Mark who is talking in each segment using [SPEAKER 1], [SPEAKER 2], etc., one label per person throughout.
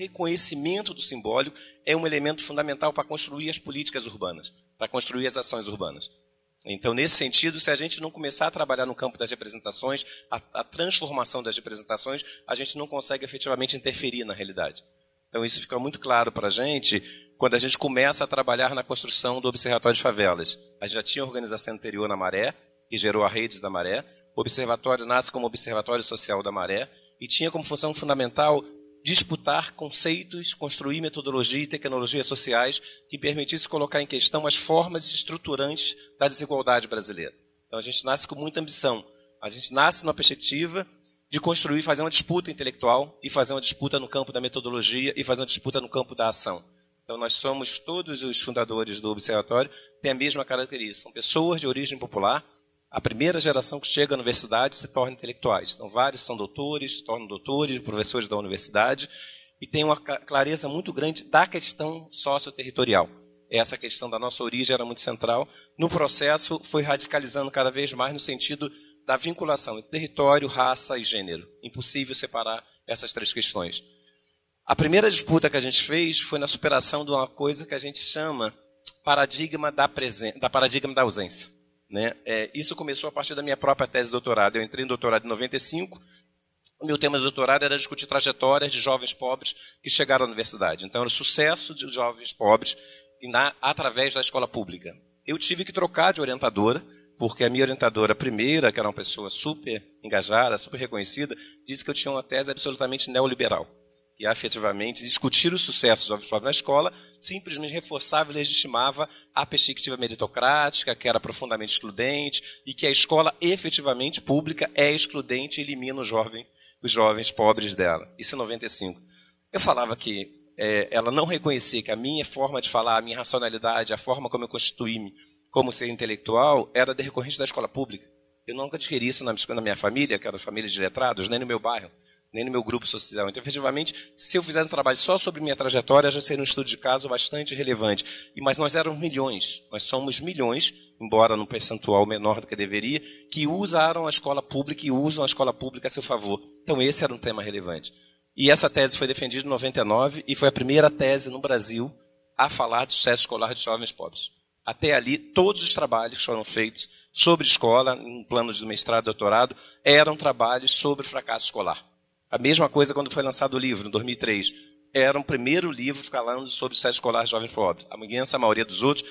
[SPEAKER 1] reconhecimento do simbólico é um elemento fundamental para construir as políticas urbanas, para construir as ações urbanas. Então, nesse sentido, se a gente não começar a trabalhar no campo das representações, a transformação das representações, a gente não consegue efetivamente interferir na realidade. Então, isso fica muito claro para a gente quando a gente começa a trabalhar na construção do Observatório de Favelas. A gente já tinha organização anterior na Maré, que gerou a Redes da Maré. O Observatório nasce como Observatório Social da Maré e tinha como função fundamental disputar conceitos, construir metodologia e tecnologias sociais que permitissem colocar em questão as formas estruturantes da desigualdade brasileira. Então, a gente nasce com muita ambição. A gente nasce numa perspectiva de construir, fazer uma disputa intelectual e fazer uma disputa no campo da metodologia e fazer uma disputa no campo da ação. Então, nós somos, todos os fundadores do Observatório, têm a mesma característica. São pessoas de origem popular. A primeira geração que chega à universidade se torna intelectuais. Então, vários são doutores, se tornam doutores, professores da universidade, e tem uma clareza muito grande da questão socioterritorial. Essa questão da nossa origem era muito central. No processo, foi radicalizando cada vez mais no sentido da vinculação entre território, raça e gênero. Impossível separar essas três questões. A primeira disputa que a gente fez foi na superação de uma coisa que a gente chama paradigma da ausência. Né? Isso começou a partir da minha própria tese de doutorado. Eu entrei em doutorado em 95. O meu tema de doutorado era discutir trajetórias de jovens pobres que chegaram à universidade. Então, era o sucesso de jovens pobres através da escola pública. Eu tive que trocar de orientadora, porque a minha orientadora primeira, que era uma pessoa super engajada, super reconhecida, disse que eu tinha uma tese absolutamente neoliberal. E, efetivamente, discutir o sucesso dos jovens pobres na escola simplesmente reforçava e legitimava a perspectiva meritocrática, que era profundamente excludente, e que a escola, efetivamente, pública, é excludente e elimina os jovens pobres dela. Isso em 95. Eu falava que ela não reconhecia que a minha forma de falar, a minha racionalidade, a forma como eu constituí-me como ser intelectual, era decorrente da escola pública. Eu nunca adquiri isso na minha família, que era família de letrados, nem no meu bairro, nem no meu grupo social. Então, efetivamente, se eu fizesse um trabalho só sobre minha trajetória, já seria um estudo de caso bastante relevante. Mas nós éramos milhões, nós somos milhões, embora num percentual menor do que deveria, que usaram a escola pública e usam a escola pública a seu favor. Então, esse era um tema relevante. E essa tese foi defendida em 99 e foi a primeira tese no Brasil a falar do sucesso escolar de jovens pobres. Até ali, todos os trabalhos que foram feitos sobre escola, em planos de mestrado e doutorado, eram trabalhos sobre fracasso escolar. A mesma coisa quando foi lançado o livro, em 2003. Era o primeiro livro falando sobre o sucesso escolar de jovens pobres. A imensa maioria dos outros,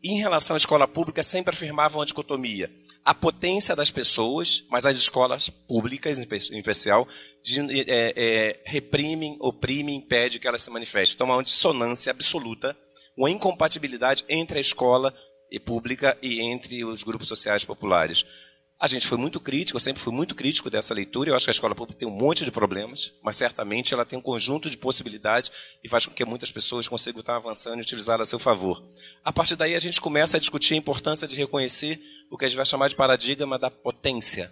[SPEAKER 1] em relação à escola pública, sempre afirmavam a dicotomia. A potência das pessoas, mas as escolas públicas, em especial, reprimem, oprimem, impedem que elas se manifestem. Então, há uma dissonância absoluta, uma incompatibilidade entre a escola pública e entre os grupos sociais populares. A gente foi muito crítico, eu sempre fui muito crítico dessa leitura. Eu acho que a escola pública tem um monte de problemas, mas certamente ela tem um conjunto de possibilidades e faz com que muitas pessoas consigam estar avançando e utilizá-la a seu favor. A partir daí, a gente começa a discutir a importância de reconhecer o que a gente vai chamar de paradigma da potência.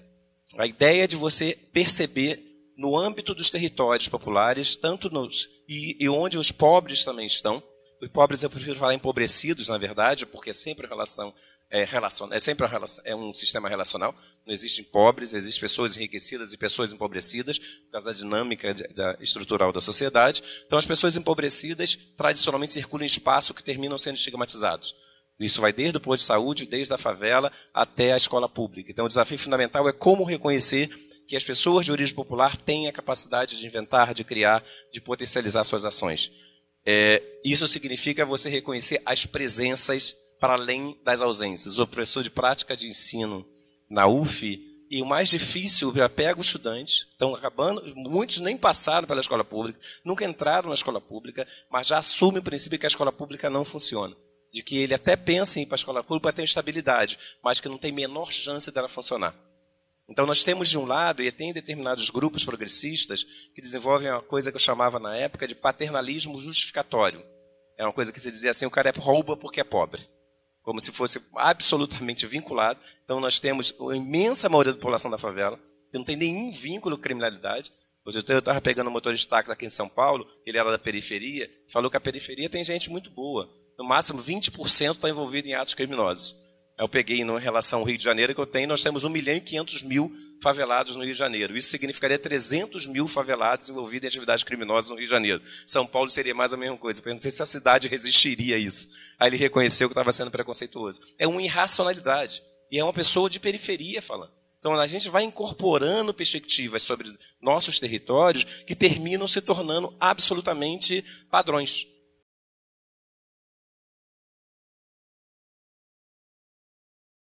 [SPEAKER 1] A ideia de você perceber, no âmbito dos territórios populares, tanto e onde os pobres também estão. Os pobres, eu prefiro falar empobrecidos, na verdade, porque é sempre um sistema relacional. Não existem pobres, existem pessoas enriquecidas e pessoas empobrecidas, por causa da dinâmica estrutural da sociedade. Então, as pessoas empobrecidas, tradicionalmente, circulam em espaço que terminam sendo estigmatizados. Isso vai desde o posto de saúde, desde a favela, até a escola pública. Então, o desafio fundamental é como reconhecer que as pessoas de origem popular têm a capacidade de inventar, de criar, de potencializar suas ações. Isso significa você reconhecer as presenças para além das ausências. O professor de prática de ensino na UF, e o mais difícil, já pega os estudantes, estão acabando, muitos nem passaram pela escola pública, nunca entraram na escola pública, mas já assumem o princípio que a escola pública não funciona. De que ele até pensa em ir para a escola pública para ter estabilidade, mas que não tem menor chance dela funcionar. Então, nós temos, de um lado, e tem determinados grupos progressistas que desenvolvem uma coisa que eu chamava na época de paternalismo justificatório. É uma coisa que se dizia assim, o cara rouba porque é pobre. Como se fosse absolutamente vinculado. Então, nós temos a imensa maioria da população da favela, que não tem nenhum vínculo com criminalidade. Eu estava pegando um motorista de táxi aqui em São Paulo, ele era da periferia, falou que a periferia tem gente muito boa. No máximo, 20% está envolvido em atos criminosos. Eu peguei em relação ao Rio de Janeiro que nós temos 1.500.000 favelados no Rio de Janeiro. Isso significaria 300.000 favelados envolvidos em atividades criminosas no Rio de Janeiro. São Paulo seria mais a mesma coisa. Eu perguntei se a cidade resistiria a isso. Aí ele reconheceu que estava sendo preconceituoso. É uma irracionalidade. E é uma pessoa de periferia falando. Então, a gente vai incorporando perspectivas sobre nossos territórios que terminam se tornando absolutamente padrões.